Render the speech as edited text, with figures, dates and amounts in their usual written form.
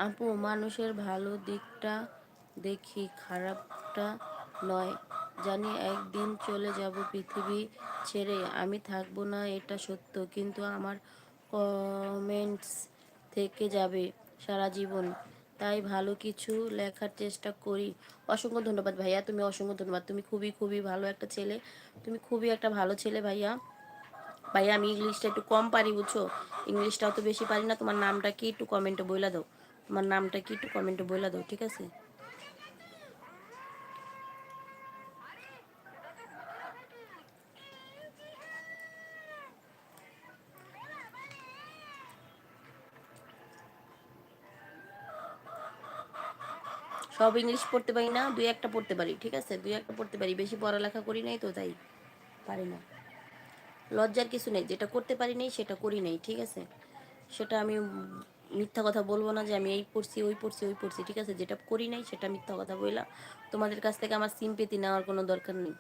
আপু, মানুষের ভালো দিকটা দেখি, খারাপটা নয়। জানি একদিন চলে যাব পৃথিবী ছেড়ে, আমি থাকবো না, এটা সত্য, কিন্তু আমার কমেন্টস থেকে যাবে সারা জীবন। তাই ভালো কিছু লেখার চেষ্টা করি। অসংখ্য ধন্যবাদ ভাইয়া, তুমি অসংখ্য ধন্যবাদ। তুমি খুবই খুবই ভালো একটা ছেলে, তুমি খুবই একটা ভালো ছেলে ভাইয়া। ভাইয়া আমি ইংলিশটা একটু কম পারি বুঝছো, ইংলিশটাও তো বেশি পারি না। তোমার নামটা কি একটু কমেন্টে বইলা দাও, তোমার নামটা কি একটু কমেন্টে বইলা দাও, ঠিক আছে? সব ইংলিশ পড়তে পারি না, দুই একটা পড়তে পারি, ঠিক আছে, দুই একটা পড়তে পারি, বেশি পড়ালেখা করি নাই তো তাই পারি না। লজ্জার কিছু নেই, যেটা করতে পারি নাই সেটা করি নাই, ঠিক আছে? সেটা আমি মিথ্যা কথা বলবো না যে আমি এই পড়ছি ওই পড়ছি ওই পড়ছি, ঠিক আছে? যেটা করি নাই সেটা মিথ্যা কথা বললাম। তোমাদের কাছ থেকে আমার সিম্পেতি নেওয়ার কোনো দরকার নেই।